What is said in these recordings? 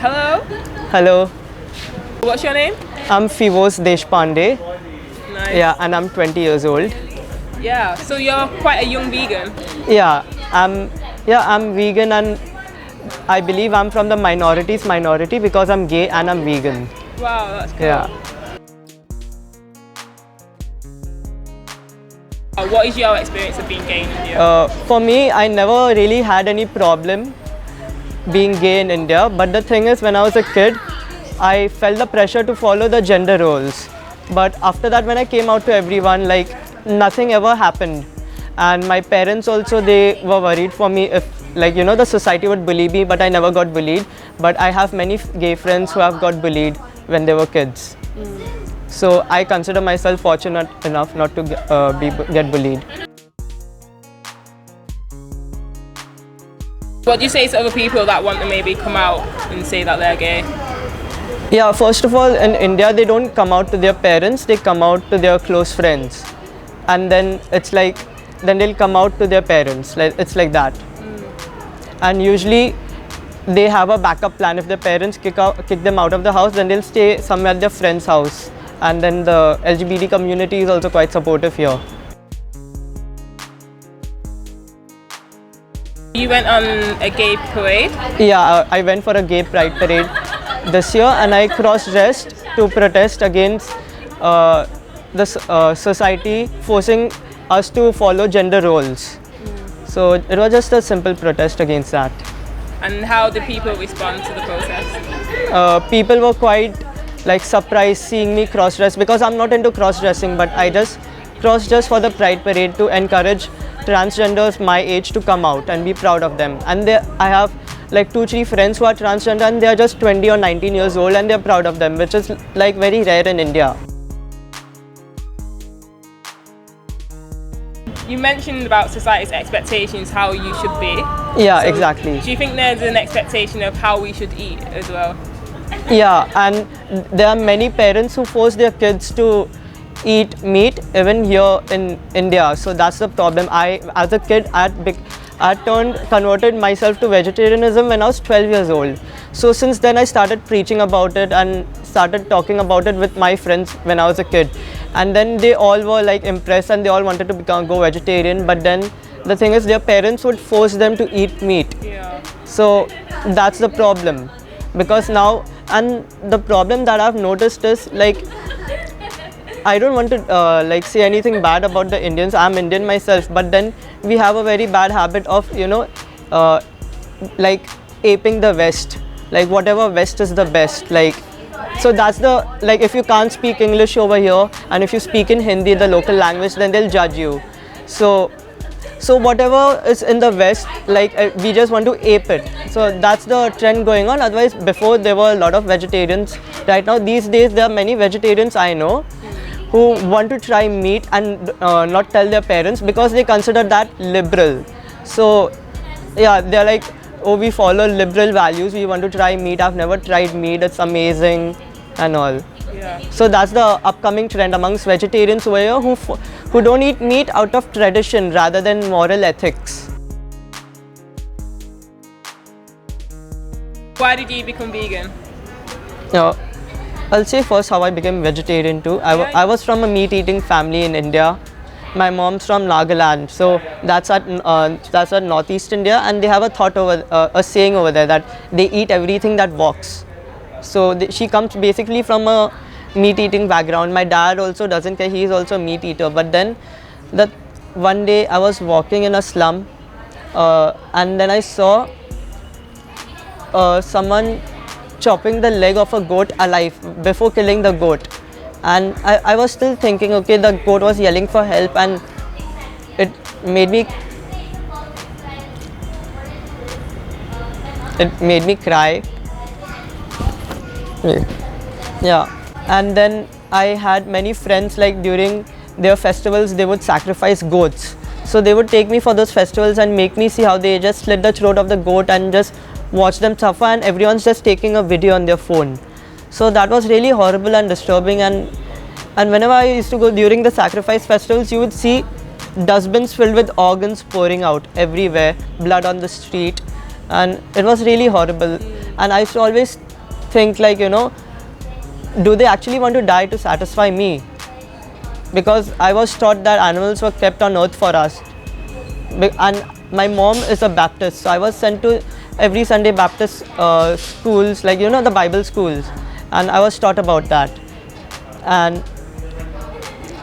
Hello. Hello, What's your name? I'm Fivos Deshpande. Nice. Yeah, and I'm 20 years old. Yeah. So you're quite a young vegan. Yeah, I'm vegan, and I believe I'm from the minority because I'm gay and I'm vegan. Wow, that's cool. Yeah. What is your experience of being gay in India? For me, I never really had any problem being gay in India, but the thing is, when I was a kid, I felt the pressure to follow the gender roles. But after that, when I came out to everyone, like nothing ever happened. And my parents also, they were worried for me if, like, the society would bully me, but I never got bullied. But I have many gay friends who have got bullied when they were kids. So I consider myself fortunate enough not to get bullied. What do you say to other people that want to maybe come out and say that they're gay? Yeah, first of all, in India, they don't come out to their parents, they come out to their close friends. And then it's like, then they'll come out to their parents. It's like that. And usually, they have a backup plan. If their parents kick them out of the house, then they'll stay somewhere at their friend's house. And then the LGBT community is also quite supportive here. You went on a gay parade? Yeah, I went for a gay pride parade this year, and I cross-dressed to protest against the society forcing us to follow gender roles. So it was just a simple protest against that. And how did people respond to the protest? People were quite surprised seeing me cross-dress, because I'm not into cross-dressing, but I just cross-dress for the pride parade to encourage transgenders my age to come out and be proud of them. And I have 2-3 friends who are transgender, and they are just 20 or 19 years old, and they're proud of them, which is very rare in India. You mentioned about society's expectations, how you should be. Yeah, So exactly. Do you think there's an expectation of how we should eat as well? Yeah, and there are many parents who force their kids to eat meat even here in India. So that's the problem. As a kid, I converted myself to vegetarianism when I was 12 years old. So since then, I started preaching about it and started talking about it with my friends when I was a kid. And then they all were impressed, and they all wanted to go vegetarian. But then the thing is, their parents would force them to eat meat. Yeah. So that's the problem. Because now, and the problem that I've noticed is I don't want to say anything bad about the Indians. I'm Indian myself, but then we have a very bad habit of aping the West. Whatever West is the best. So that's the if you can't speak English over here, and if you speak in Hindi, the local language, then they'll judge you. So whatever is in the West, we just want to ape it. So that's the trend going on. Otherwise, before there were a lot of vegetarians. Right now, these days, there are many vegetarians I know who want to try meat and not tell their parents, because they consider that liberal. So yeah, they're oh, we follow liberal values, we want to try meat. I've never tried meat, it's amazing and all. Yeah. So that's the upcoming trend amongst vegetarians over here who don't eat meat out of tradition rather than moral ethics. Why did you become vegan? I'll say first how I became vegetarian too. I was from a meat-eating family in India. My mom's from Nagaland, so that's at northeast India, and they have a saying over there that they eat everything that walks. So she comes basically from a meat-eating background. My dad also doesn't care; he's also a meat eater. But then, one day I was walking in a slum, and then I saw someone chopping the leg of a goat alive before killing the goat. And I was still thinking, okay, the goat was yelling for help, and it made me cry. Yeah. And then I had many friends, during their festivals, they would sacrifice goats. So they would take me for those festivals and make me see how they just slit the throat of the goat and just watch them suffer, and everyone's just taking a video on their phone. So that was really horrible and disturbing, and whenever I used to go during the sacrifice festivals, you would see dustbins filled with organs pouring out everywhere, blood on the street, and it was really horrible. And I used to always think like, do they actually want to die to satisfy me? Because I was taught that animals were kept on earth for us. And my mom is a Baptist, so I was sent to every Sunday Baptist schools, like the Bible schools, and I was taught about that.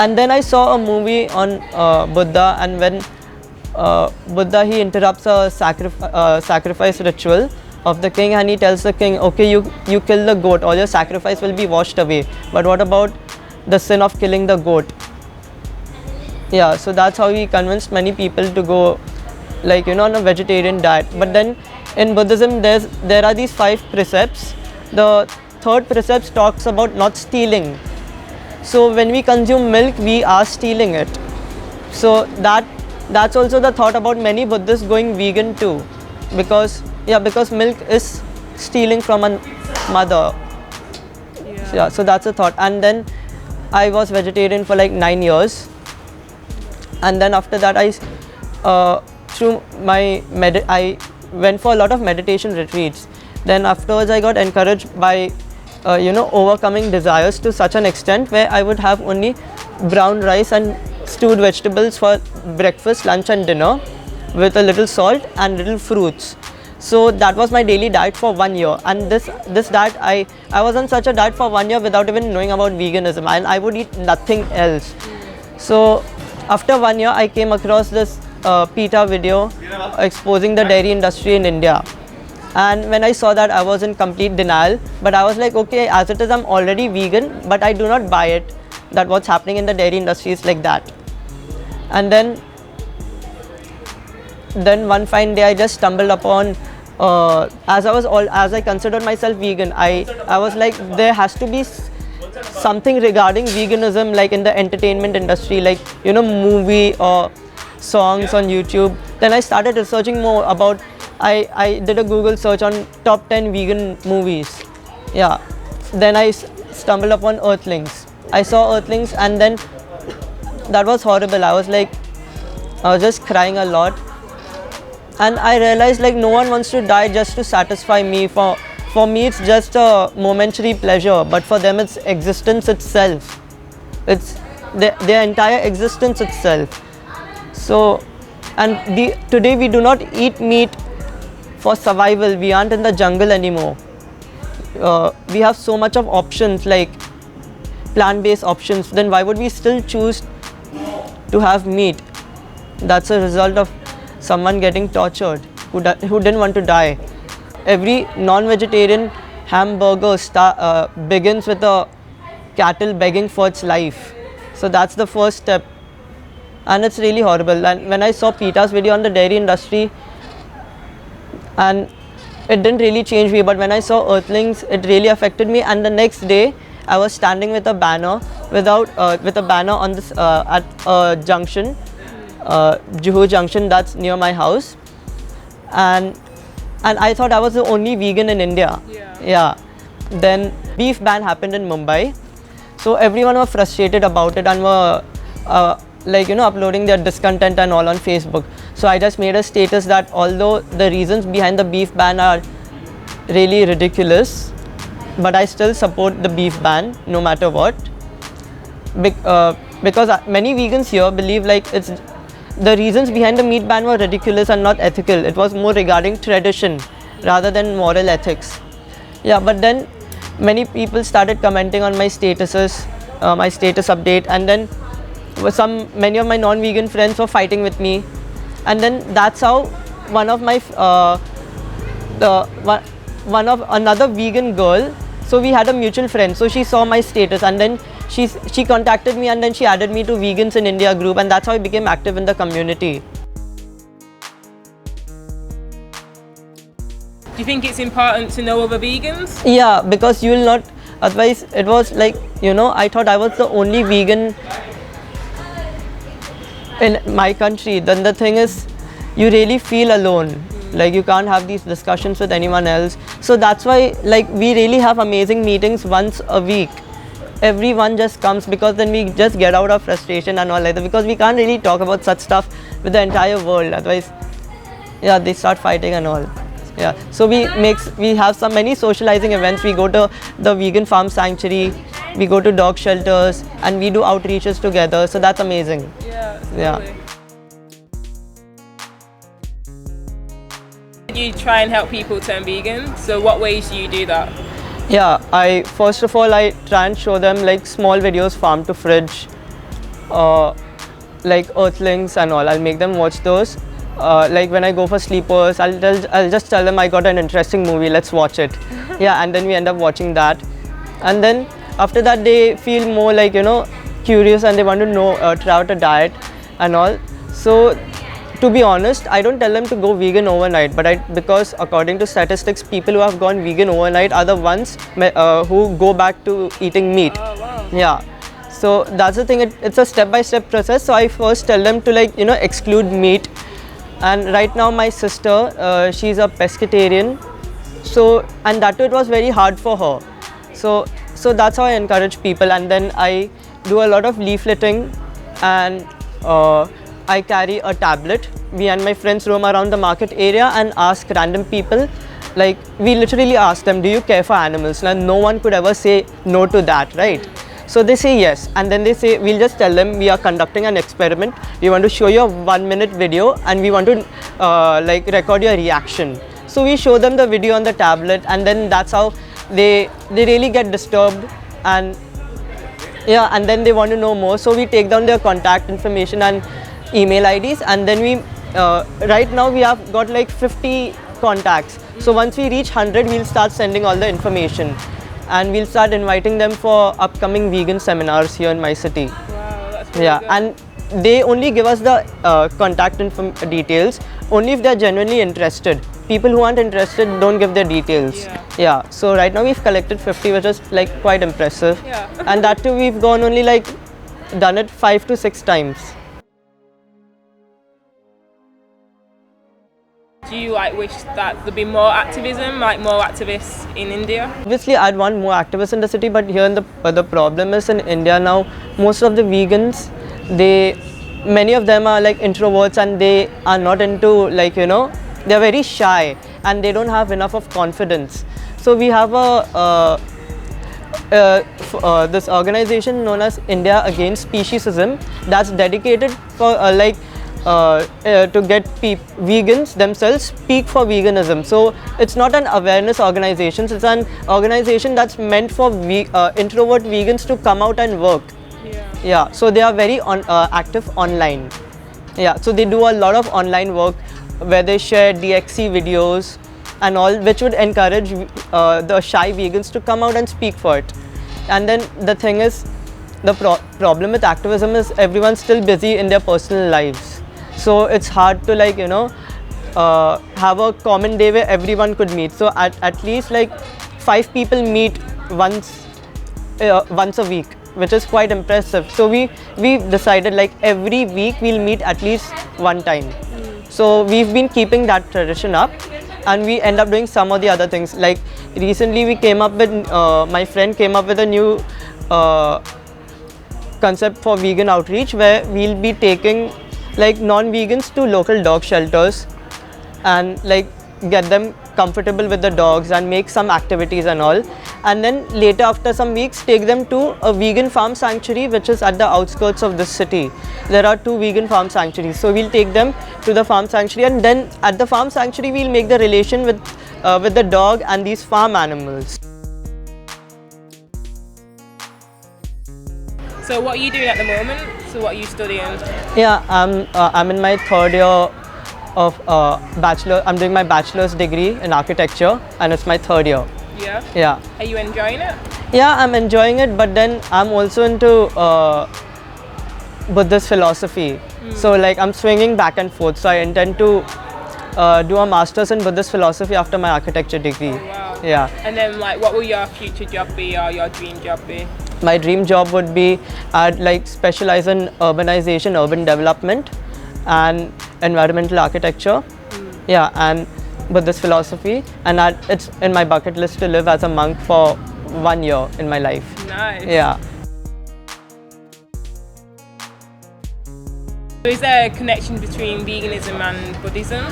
And then I saw a movie on Buddha, and when Buddha, he interrupts a sacrifice ritual of the king, and he tells the king, okay, you kill the goat, all your sacrifice will be washed away, but what about the sin of killing the goat? Yeah, so that's how he convinced many people to go like on a vegetarian diet. But then in Buddhism there are these 5 precepts. The 3rd precept talks about not stealing. So when we consume milk, we are stealing it. So that's also the thought about many Buddhists going vegan too, because milk is stealing from a mother. So that's a thought. And then I was vegetarian for like 9 years, and then after that I went for a lot of meditation retreats. Then afterwards I got encouraged by overcoming desires to such an extent where I would have only brown rice and stewed vegetables for breakfast, lunch and dinner, with a little salt and little fruits. So that was my daily diet for 1 year, and this diet, I was on such a diet for 1 year without even knowing about veganism, and I would eat nothing else. So after 1 year I came across this PETA video exposing the dairy industry in India, and when I saw that, I was in complete denial, but I was like, okay, as it is, I'm already vegan, but I do not buy it that what's happening in the dairy industry is like that. And then one fine day I just stumbled upon, as I considered myself vegan, I was like, there has to be something regarding veganism, like in the entertainment industry, like movie or songs on YouTube. Then I started researching more about, I did a Google search on top 10 vegan movies. Yeah, then I stumbled upon Earthlings. I saw Earthlings, and then that was horrible. I was just crying a lot, and I realized like no one wants to die just to satisfy me. For me it's just a momentary pleasure, but for them it's existence itself. It's their entire existence itself. So, and today we do not eat meat for survival. We aren't in the jungle anymore. We have so much of options, like plant-based options. Then why would we still choose to have meat? That's a result of someone getting tortured who didn't want to die. Every non-vegetarian hamburger begins with a cattle begging for its life. So that's the first step, and it's really horrible. And when I saw PETA's video on the dairy industry, and it didn't really change me, but when I saw Earthlings, it really affected me. And the next day I was standing with a banner on this at a junction, Juhu Junction, that's near my house, and I thought I was the only vegan in India. Yeah. Then beef ban happened in Mumbai, so everyone was frustrated about it and were uploading their discontent and all on Facebook. So I just made a status that although the reasons behind the beef ban are really ridiculous, but I still support the beef ban no matter what, because many vegans here believe like the reasons behind the meat ban were ridiculous and not ethical. It was more regarding tradition rather than moral ethics. Yeah, but then many people started commenting on my statuses, my status update, and then many of my non-vegan friends were fighting with me, and then that's how one of another vegan girl, so we had a mutual friend, so she saw my status, and then she contacted me, and then she added me to Vegans in India group, and that's how I became active in the community. Do you think it's important to know other vegans? Yeah, because you will not, otherwise it was like, I thought I was the only vegan in my country. Then the thing is, you really feel alone. Like you can't have these discussions with anyone else. So that's why like we really have amazing meetings once a week. Everyone just comes, because then we just get out of frustration and all like that, because we can't really talk about such stuff with the entire world. Otherwise, yeah, they start fighting and all. Yeah. So we have some many socializing events. We go to the vegan farm sanctuary, we go to dog shelters, and we do outreaches together. So that's amazing. Yeah. Yeah. Totally. You try and help people turn vegan. So what ways do you do that? Yeah, I first of all I try and show them like small videos, farm to fridge, like earthlings and all. I'll make them watch those. Like when I go for sleepers, I'll just tell them I got an interesting movie, let's watch it. Yeah, and then we end up watching that, and then after that they feel more like, you know, curious, and they want to know, try out a diet and all. So to be honest, I don't tell them to go vegan overnight, but because according to statistics, people who have gone vegan overnight are the ones who go back to eating meat. Oh wow. Yeah. So that's the thing. It's a step-by-step process. So I first tell them to, like, you know, exclude meat. And right now my sister, she's a pescatarian. So, and that too, it was very hard for her. So that's how I encourage people. And then I do a lot of leafleting, and I carry a tablet. We and my friends roam around the market area and ask random people. Like, we literally ask them, do you care for animals? Now, no one could ever say no to that, right? So they say yes, and then they say, we'll just tell them we are conducting an experiment. We want to show you a 1-minute video, and we want to like record your reaction. So we show them the video on the tablet, and then that's how they really get disturbed, and yeah, and then they want to know more. So we take down their contact information and email IDs, and then we right now we have got like 50 contacts. So once we reach 100, we'll start sending all the information, and we'll start inviting them for upcoming vegan seminars here in my city. Wow, that's really Yeah, good. and they only give us the contact details only if they're genuinely interested. People who aren't interested don't give their details. Yeah. So right now we've collected 50, which is like quite impressive. Yeah. And that too, we've gone only like done it 5 to 6 times. Do you like wish that there'd be more activism, like more activists in India? Obviously, I'd want more activists in the city, but here in the problem is in India now, most of the vegans, many of them are like introverts, and they are not into, like, you know, they're very shy, and they don't have enough of confidence. So we have this organization known as India Against Speciesism that's dedicated for to get vegans themselves speak for veganism. So it's not an awareness organization, it's an organization that's meant for introvert vegans to come out and work. Yeah, so they are very active online. Yeah, so they do a lot of online work where they share DXC videos and all, which would encourage the shy vegans to come out and speak for it. And then the thing is, the problem with activism is everyone's still busy in their personal lives. So it's hard to, like, you know, have a common day where everyone could meet. So at least like 5 people meet once a week, which is quite impressive. So we decided like every week we'll meet at least one time. So we've been keeping that tradition up, and we end up doing some of the other things. Like recently we came up with, my friend came up with a new concept for vegan outreach, where we'll be taking like non-vegans to local dog shelters and like get them comfortable with the dogs and make some activities and all, and then later after some weeks take them to a vegan farm sanctuary which is at the outskirts of this city. There are 2 vegan farm sanctuaries, so we'll take them to the farm sanctuary, and then at the farm sanctuary we'll make the relation with the dog and these farm animals. So what are you doing at the moment? So what are you studying? Yeah, I'm in my 3rd year of bachelor. I'm doing my bachelor's degree in architecture, and it's my 3rd year. Yeah? Yeah. Are you enjoying it? Yeah, I'm enjoying it, but then I'm also into Buddhist philosophy. So like I'm swinging back and forth. So I intend to do a master's in Buddhist philosophy after my architecture degree. Oh, wow. Yeah. And then like what will your future job be, or your dream job be? My dream job would be I'd like specialize in urbanization, urban development, and environmental architecture. Yeah, and Buddhist philosophy, and it's in my bucket list to live as a monk for 1 year in my life. Nice. Yeah. So is there a connection between veganism and Buddhism?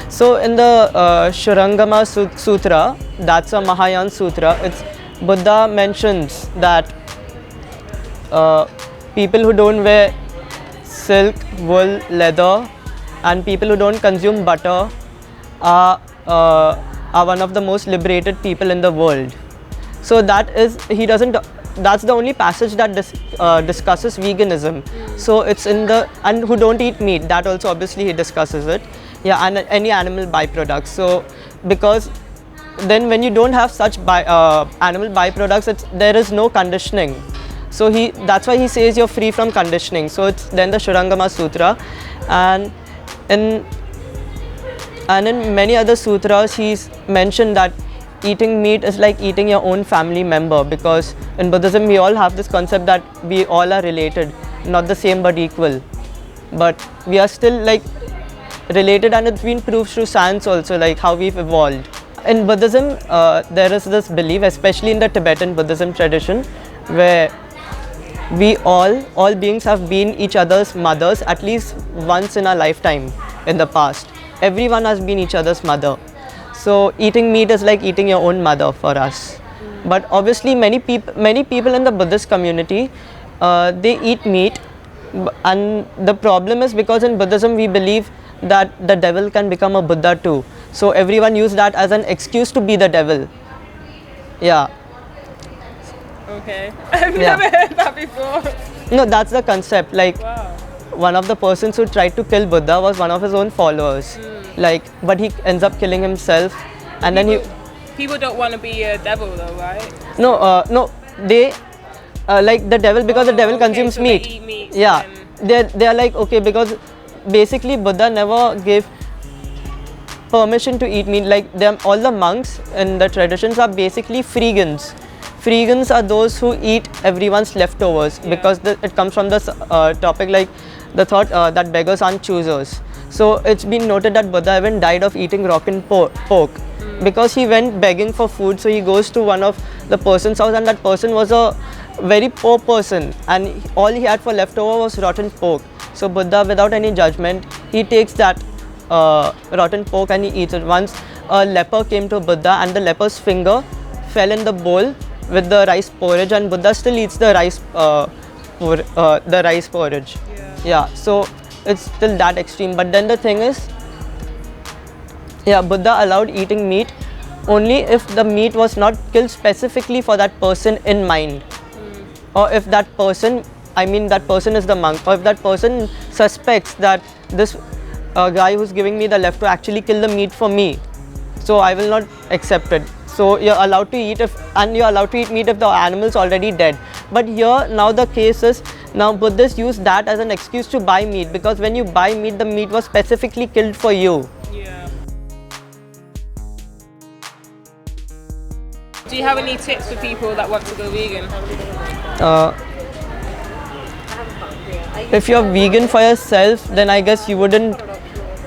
So in the Shurangama Sutra, that's a Mahayana Sutra, it's Buddha mentions that people who don't wear silk, wool, leather, and people who don't consume butter are one of the most liberated people in the world. So that is, he doesn't, that's the only passage that discusses veganism. So it's in the, and who don't eat meat, that also obviously he discusses it. Yeah, and any animal byproducts. So because then when you don't have such animal byproducts, there is no conditioning. So that's why he says you're free from conditioning. So it's then the Shurangama Sutra, and in many other sutras he's mentioned that eating meat is like eating your own family member, because in Buddhism we all have this concept that we all are related, not the same but equal, but we are still like related, and it's been proved through science also, like how we've evolved. In Buddhism there is this belief, especially in the Tibetan Buddhism tradition, where we all beings have been each other's mothers at least once in our lifetime in the past. Everyone has been each other's mother. So eating meat is like eating your own mother for us. But obviously many people in the Buddhist community, they eat meat, and the problem is because in Buddhism we believe that the devil can become a Buddha too. So everyone use that as an excuse to be the devil. Yeah. Okay. I've never heard that before. No, that's the concept. Like, wow. One of the persons who tried to kill Buddha was one of his own followers. Like, but he ends up killing himself, and people don't want to be a devil though, right? No, they like the devil because the devil consumes so meat. They eat meat. Yeah, they are like, okay, because basically Buddha never gave permission to eat meat. Like all the monks in the traditions are basically freegans. Freegans are those who eat everyone's leftovers, because it comes from this topic, like the thought that beggars aren't choosers. So it's been noted that Buddha even died of eating rotten pork because he went begging for food. So he goes to one of the person's house, and that person was a very poor person, and all he had for leftover was rotten pork. So Buddha, without any judgment, he takes that rotten pork and he eats it. Once a leper came to Buddha, and the leper's finger fell in the bowl with the rice porridge, and Buddha still eats the rice porridge. Yeah, so it's still that extreme. But then the thing is, Buddha allowed eating meat only if the meat was not killed specifically for that person in mind, or if that person, that person is the monk, or if that person suspects that this guy who's giving me the leftover actually killed the meat for me, so I will not accept it. So you're allowed to eat you're allowed to eat meat if the animal's already dead. But here now the case is, now Buddhists use that as an excuse to buy meat, because when you buy meat, the meat was specifically killed for you. Yeah. Do you have any tips for people that want to go vegan? If you're vegan for yourself, then I guess you wouldn't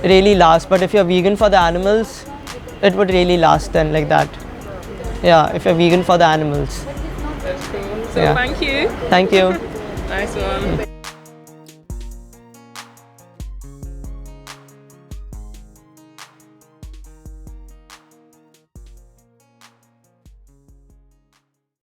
really last. But if you're vegan for the animals, it would really last then, like that. Yeah, if you're vegan for the animals. That's cool. So thank you. Thank you. Nice one.